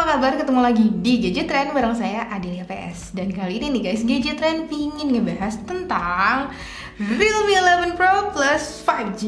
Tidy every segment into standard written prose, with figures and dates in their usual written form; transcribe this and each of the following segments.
kabar? Ketemu lagi di Gadget Trend bareng saya Adelia PS. Dan kali ini nih guys, Gadget Trend pingin ngebahas tentang Realme 11 Pro Plus 5G.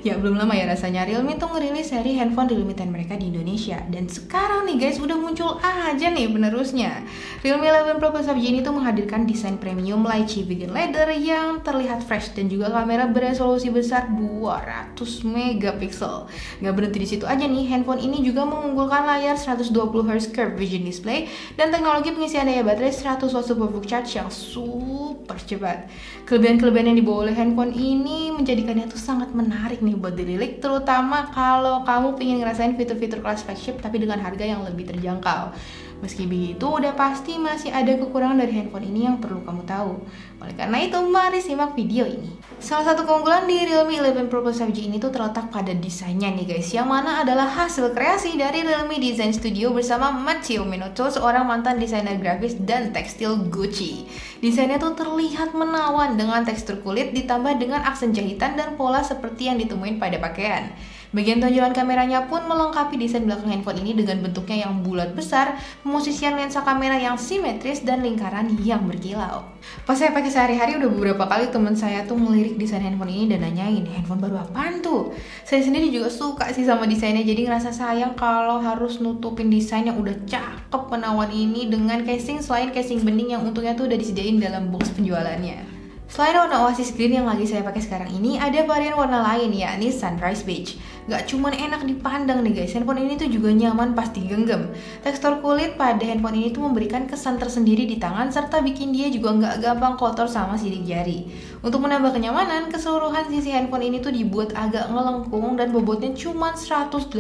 Ya belum lama ya rasanya Realme tuh ngerilis seri handphone di limited mereka di Indonesia. Dan sekarang nih guys udah muncul aja nih penerusnya. Realme 11 Pro Plus 5G ini tuh menghadirkan desain premium lychee vegan leather yang terlihat fresh dan juga kamera beresolusi besar 200 megapiksel. Gak berhenti di situ aja nih, handphone ini juga mengunggulkan layar 120Hz Curved Vision Display dan teknologi pengisian daya baterai 100 watt superbook charge yang super cepat. Kelebihan-kelebihan yang dibawa oleh handphone ini menjadikannya tuh sangat menarik nih buat dilirik, terutama kalau kamu pengen ngerasain fitur-fitur kelas flagship tapi dengan harga yang lebih terjangkau. Meski begitu, udah pasti masih ada kekurangan dari handphone ini yang perlu kamu tahu. Oleh karena itu, mari simak video ini. Salah satu keunggulan di Realme 11 Pro Plus 5G ini tuh terletak pada desainnya nih guys, yang mana adalah hasil kreasi dari Realme Design Studio bersama Matteo Minotto, seorang mantan desainer grafis dan tekstil Gucci. Desainnya tuh terlihat menawan dengan tekstur kulit ditambah dengan aksen jahitan dan pola seperti yang ditemuin pada pakaian. Bagian tonjolan kameranya pun melengkapi desain belakang handphone ini dengan bentuknya yang bulat besar, pemosisian lensa kamera yang simetris, dan lingkaran yang berkilau. Pas saya pakai sehari-hari udah beberapa kali teman saya tuh ngelirik desain handphone ini dan nanyain, handphone baru apaan tuh? Saya sendiri juga suka sih sama desainnya, jadi ngerasa sayang kalau harus nutupin desain yang udah cakep menawan ini dengan casing selain casing bening yang untungnya tuh udah disediain dalam box penjualannya. Selain warna Oasis Green yang lagi saya pakai sekarang ini, ada varian warna lain yakni Sunrise Beige. Gak cuman enak dipandang nih guys, handphone ini tuh juga nyaman pas digenggam. Tekstur kulit pada handphone ini tuh memberikan kesan tersendiri di tangan serta bikin dia juga nggak gampang kotor sama sidik jari. Untuk menambah kenyamanan, keseluruhan sisi handphone ini tuh dibuat agak ngelengkung dan bobotnya cuma 189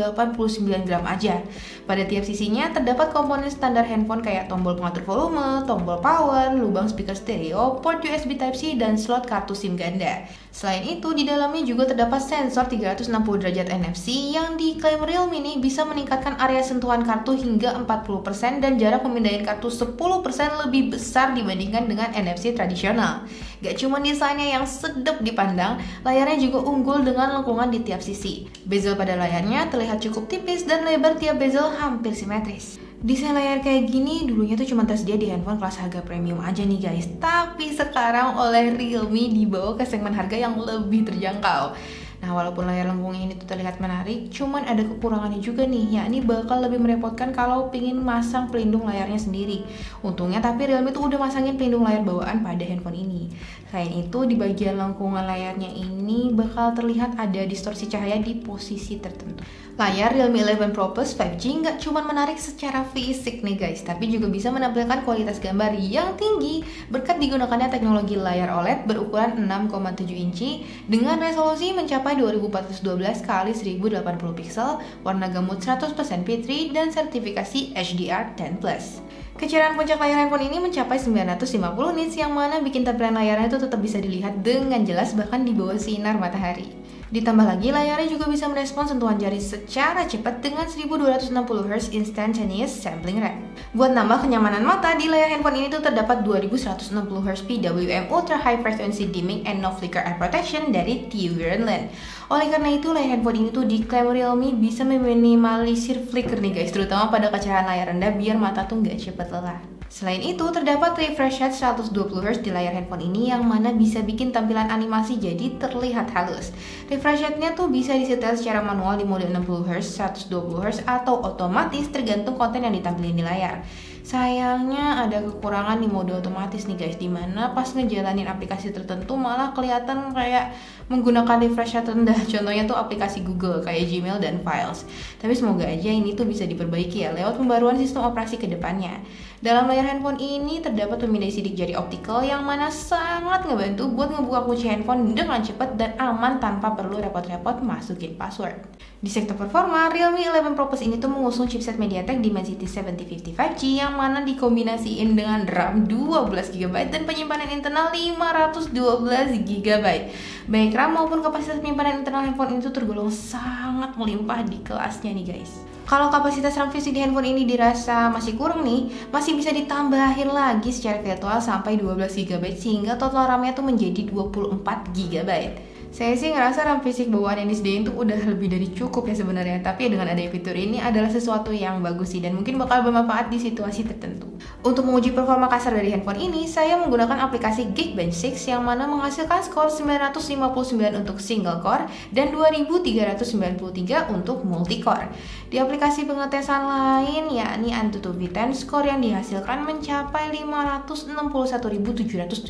gram aja. Pada tiap sisinya terdapat komponen standar handphone kayak tombol pengatur volume, tombol power, lubang speaker stereo, port USB Type-C, dan slot kartu SIM ganda. Selain itu, di dalamnya juga terdapat sensor 360 derajat NFC yang diklaim Realme ini bisa meningkatkan area sentuhan kartu hingga 40% dan jarak pemindahan kartu 10% lebih besar dibandingkan dengan NFC tradisional. Gak cuma desainnya yang sedap dipandang, layarnya juga unggul dengan lengkungan di tiap sisi. Bezel pada layarnya terlihat cukup tipis dan lebar tiap bezel hampir simetris. Desain layar kayak gini dulunya tuh cuma tersedia di handphone kelas harga premium aja nih guys. Tapi sekarang oleh Realme dibawa ke segmen harga yang lebih terjangkau. Nah, walaupun layar lengkungnya ini tuh terlihat menarik, cuman ada kekurangannya juga nih, yakni bakal lebih merepotkan kalau pingin masang pelindung layarnya sendiri. Untungnya tapi Realme tuh udah masangin pelindung layar bawaan pada handphone ini. Selain itu, di bagian lengkungan layarnya ini bakal terlihat ada distorsi cahaya di posisi tertentu. Layar Realme 11 Pro Plus 5G nggak cuma menarik secara fisik nih guys, tapi juga bisa menampilkan kualitas gambar yang tinggi berkat digunakannya teknologi layar OLED berukuran 6,7 inci dengan resolusi mencapai 2412 x 1080 piksel, warna gamut 100% P3 dan sertifikasi HDR10+. Kecerahan puncak layar handphone ini mencapai 950 nits yang mana bikin tampilan layarnya itu tetap bisa dilihat dengan jelas bahkan di bawah sinar matahari. Ditambah lagi, layarnya juga bisa merespons sentuhan jari secara cepat dengan 1260Hz Instantaneous Sampling Rate. Buat nambah kenyamanan mata, di layar handphone ini tuh terdapat 2160Hz PWM Ultra High Frequency Dimming and No Flicker Eye Protection dari TUV Lens. Oleh karena itu, layar handphone ini tuh diklaim Realme bisa meminimalisir flicker nih guys, terutama pada kecerahan layar rendah biar mata tuh nggak cepat lelah. Selain itu, terdapat refresh rate 120Hz di layar handphone ini yang mana bisa bikin tampilan animasi jadi terlihat halus. Refresh rate-nya tuh bisa disetel secara manual di mode 60Hz, 120Hz, atau otomatis tergantung konten yang ditampilkan di layar. Sayangnya ada kekurangan di mode otomatis nih guys, dimana pas ngejalanin aplikasi tertentu malah kelihatan kayak menggunakan refresh rate rendah. Contohnya tuh aplikasi Google kayak Gmail dan Files. Tapi semoga aja ini tuh bisa diperbaiki ya lewat pembaruan sistem operasi ke depannya. Dalam layar handphone ini terdapat pemindai sidik jari optikal yang mana sangat ngebantu buat ngebuka kunci handphone dengan cepat dan aman tanpa perlu repot-repot masukin password. Di sektor performa, Realme 11 Pro Plus ini tuh mengusung chipset MediaTek Dimensity 7050 5G yang mana dikombinasiin dengan RAM 12GB dan penyimpanan internal 512GB. Baik RAM maupun kapasitas penyimpanan internal handphone ini tuh tergolong sangat melimpah di kelasnya nih guys. Kalau kapasitas RAM fisik di handphone ini dirasa masih kurang nih, masih bisa ditambahin lagi secara virtual sampai 12GB sehingga total RAM-nya tuh menjadi 24GB. Saya sih ngerasa RAM fisik bawaan yang disediain tuh udah lebih dari cukup ya sebenarnya. Tapi dengan adanya fitur ini adalah sesuatu yang bagus sih dan mungkin bakal bermanfaat di situasi tertentu. Untuk menguji performa kasar dari handphone ini, saya menggunakan aplikasi Geekbench 6 yang mana menghasilkan skor 959 untuk single core dan 2393 untuk multi core. Di aplikasi pengetesan lain yakni Antutu V10, skor yang dihasilkan mencapai 561.770.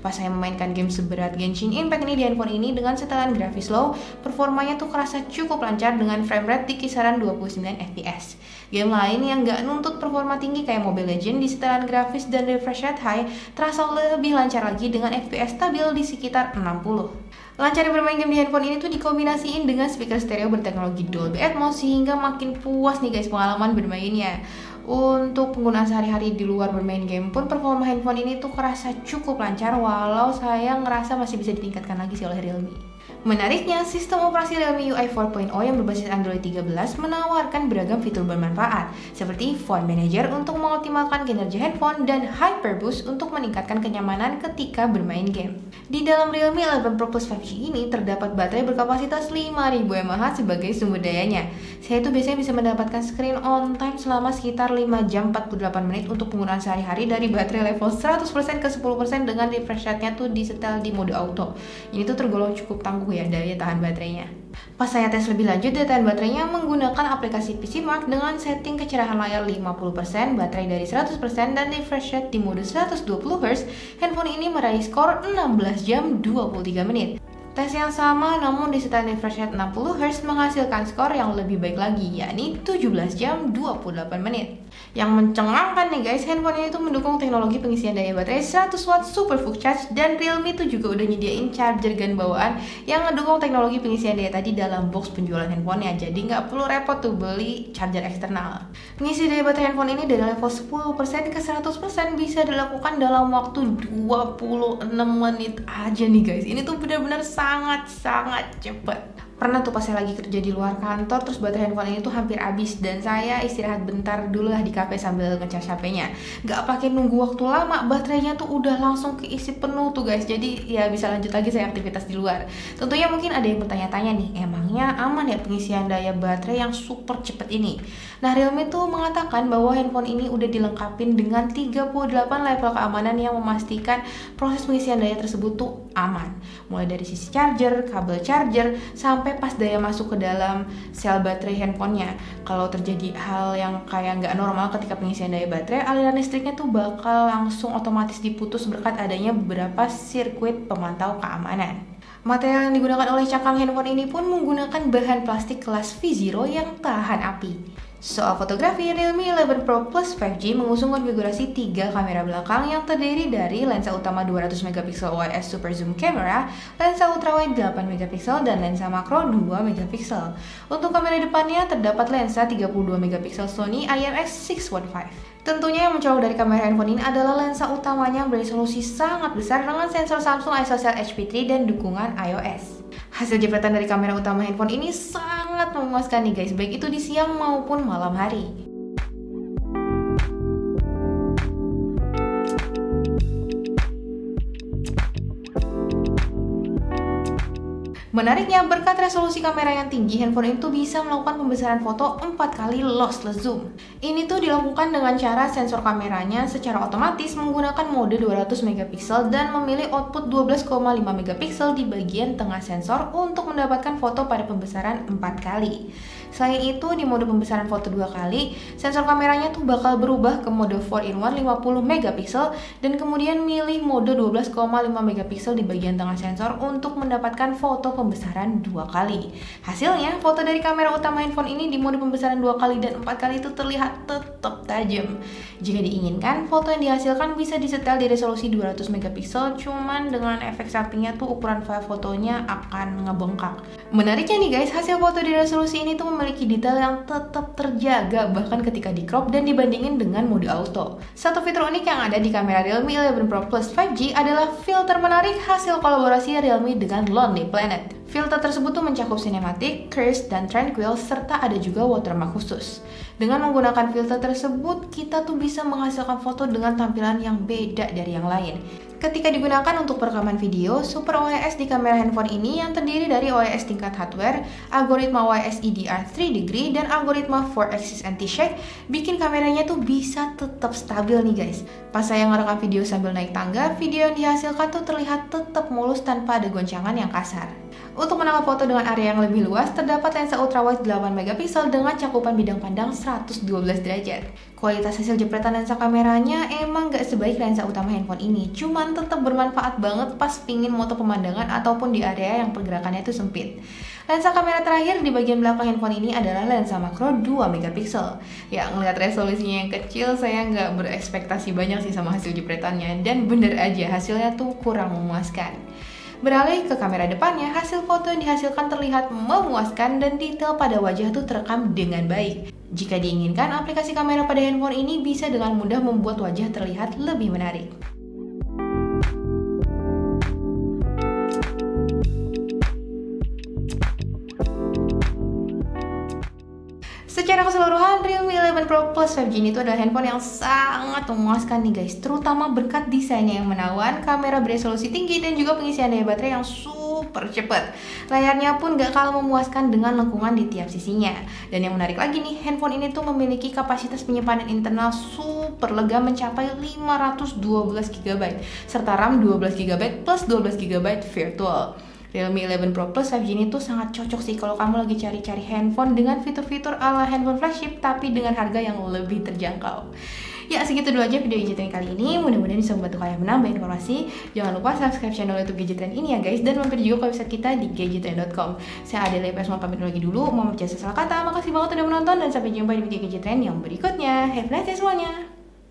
Pas saya memainkan game seberat Genshin Impact ini di handphone ini dengan setelan grafis low, performanya tuh kerasa cukup lancar dengan frame rate di kisaran 29 fps. Game lain yang gak nuntut performa tinggi kayak Mobile Legends di setelan grafis dan refresh rate high terasa lebih lancar lagi dengan fps stabil di sekitar 60. Lancar bermain game di handphone ini tuh dikombinasiin dengan speaker stereo berteknologi Dolby Atmos sehingga makin puas nih guys pengalaman bermainnya. Untuk penggunaan sehari-hari di luar bermain game pun performa handphone ini tuh kerasa cukup lancar walau saya ngerasa masih bisa ditingkatkan lagi sih oleh Realme. Menariknya, sistem operasi Realme UI 4.0 yang berbasis Android 13 menawarkan beragam fitur bermanfaat seperti Phone Manager untuk mengoptimalkan kinerja handphone dan Hyperboost untuk meningkatkan kenyamanan ketika bermain game. Di dalam Realme 11 Pro Plus 5G ini terdapat baterai berkapasitas 5000 mAh sebagai sumber dayanya. Saya tuh biasanya bisa mendapatkan screen on time selama sekitar 5 jam 48 menit untuk penggunaan sehari-hari dari baterai level 100% ke 10% dengan refresh rate-nya tuh disetel di mode auto. Ini tuh tergolong cukup tangguh ya daya tahan baterainya. Pas saya tes lebih lanjut daya tahan baterainya menggunakan aplikasi PCMark dengan setting kecerahan layar 50%, baterai dari 100% dan refresh rate di mode 120Hz, handphone ini meraih skor 16 jam 23 menit. Tes yang sama namun di setelan refresh rate 60Hz menghasilkan skor yang lebih baik lagi yakni 17 jam 28 menit. Yang mencengangkan nih guys, handphone ini tuh mendukung teknologi pengisian daya baterai 100W Super Fast Charge dan Realme tuh juga udah nyediain charger gun bawaan yang ngedukung teknologi pengisian daya tadi dalam box penjualan handphonenya, jadi nggak perlu repot tuh beli charger eksternal. Ngisi daya baterai handphone ini dari level 10% ke 100% bisa dilakukan dalam waktu 26 menit aja nih guys. Ini tuh benar-benar sangat cepet. Pernah tuh pas saya lagi kerja di luar kantor terus baterai handphone ini tuh hampir habis dan saya istirahat bentar dulu lah di cafe sambil ngecas HP-nya. Gak pakai nunggu waktu lama, baterainya tuh udah langsung keisi penuh tuh guys. Jadi ya bisa lanjut lagi saya aktivitas di luar. Tentunya mungkin ada yang bertanya-tanya nih, emangnya aman ya pengisian daya baterai yang super cepet ini? Nah, Realme tuh mengatakan bahwa handphone ini udah dilengkapi dengan 38 level keamanan yang memastikan proses pengisian daya tersebut tuh aman. Mulai dari sisi charger, kabel charger, sampai pas daya masuk ke dalam sel baterai handphonenya. Kalau terjadi hal yang kayak nggak normal ketika pengisian daya baterai, aliran listriknya tuh bakal langsung otomatis diputus berkat adanya beberapa sirkuit pemantau keamanan. Material yang digunakan oleh cangkang handphone ini pun menggunakan bahan plastik kelas V0 yang tahan api. Soal fotografi, Realme 11 Pro Plus 5G mengusung konfigurasi 3 kamera belakang yang terdiri dari lensa utama 200MP OIS Super Zoom Camera, lensa ultrawide 8MP dan lensa makro 2MP. Untuk kamera depannya terdapat lensa 32MP Sony IMX615. Tentunya yang mencolok dari kamera handphone ini adalah lensa utamanya yang beresolusi sangat besar dengan sensor Samsung ISOCELL HP3 dan dukungan iOS. Hasil jepretan dari kamera utama handphone ini sangat memuaskan nih guys, baik itu di siang maupun malam hari. Menariknya, berkat resolusi kamera yang tinggi, handphone itu bisa melakukan pembesaran foto 4 kali lossless zoom. Ini tuh dilakukan dengan cara sensor kameranya secara otomatis menggunakan mode 200MP dan memilih output 12,5MP di bagian tengah sensor untuk mendapatkan foto pada pembesaran 4 kali. Selain itu, di mode pembesaran foto 2 kali, sensor kameranya tuh bakal berubah ke mode 4-in-1 50MP dan kemudian milih mode 12,5MP di bagian tengah sensor untuk mendapatkan foto pembesaran 2 kali. Hasilnya, foto dari kamera utama handphone ini di mode pembesaran 2 kali dan 4 kali itu terlihat tetap tajam. Jika diinginkan, foto yang dihasilkan bisa disetel di resolusi 200MP, cuman dengan efek sampingnya tuh ukuran file fotonya akan ngebengkak. Menariknya nih guys, hasil foto di resolusi ini tuh memiliki detail yang tetap terjaga bahkan ketika di crop dan dibandingin dengan mode auto. Satu fitur unik yang ada di kamera Realme 11 Pro Plus 5G adalah filter menarik hasil kolaborasi Realme dengan Lonely Planet. Filter tersebut tuh mencakup cinematic, crisp, dan tranquil, serta ada juga watermark khusus. Dengan menggunakan filter tersebut, kita tuh bisa menghasilkan foto dengan tampilan yang beda dari yang lain. Ketika digunakan untuk perekaman video, Super OIS di kamera handphone ini yang terdiri dari OIS tingkat hardware, algoritma OIS EDR 3 degree, dan algoritma 4-axis anti-shake, bikin kameranya tuh bisa tetap stabil nih guys. Pas saya ngerekam video sambil naik tangga, video yang dihasilkan tuh terlihat tetap mulus tanpa ada goncangan yang kasar. Untuk menangkap foto dengan area yang lebih luas, terdapat lensa ultrawide 8 megapiksel dengan cakupan bidang pandang 112 derajat. Kualitas hasil jepretan lensa kameranya emang gak sebaik lensa utama handphone ini, cuman tetap bermanfaat banget pas pingin moto pemandangan ataupun di area yang pergerakannya itu sempit. Lensa kamera terakhir di bagian belakang handphone ini adalah lensa makro 2 megapiksel. Ya, ngeliat resolusinya yang kecil, saya nggak berekspektasi banyak sih sama hasil jepretannya, dan bener aja hasilnya tuh kurang memuaskan. Beralih ke kamera depannya, hasil foto yang dihasilkan terlihat memuaskan dan detail pada wajah tuh terekam dengan baik. Jika diinginkan, aplikasi kamera pada handphone ini bisa dengan mudah membuat wajah terlihat lebih menarik. Secara keseluruhan, Realme 11 Pro Plus 5G ini tuh adalah handphone yang sangat memuaskan nih guys, terutama berkat desainnya yang menawan, kamera beresolusi tinggi, dan juga pengisian daya baterai yang super cepat. Layarnya pun gak kalah memuaskan dengan lengkungan di tiap sisinya. Dan yang menarik lagi nih, handphone ini tuh memiliki kapasitas penyimpanan internal super lega mencapai 512 GB, serta RAM 12 GB plus 12 GB virtual. Realme 11 Pro Plus 5G ini tuh sangat cocok sih kalau kamu lagi cari-cari handphone dengan fitur-fitur ala handphone flagship tapi dengan harga yang lebih terjangkau. Ya, segitu dulu aja video Gadget Trend kali ini. Mudah-mudahan bisa membantu kalian menambah informasi. Jangan lupa subscribe channel YouTube Gadget Trend ini ya guys, dan mampir juga ke website kita di gadgettrend.com. Saya Adelia PS mau pamit lagi dulu. Mau mencari salah kata, makasih banget udah menonton dan sampai jumpa di video Gadget Trend yang berikutnya. Have a nice day semuanya.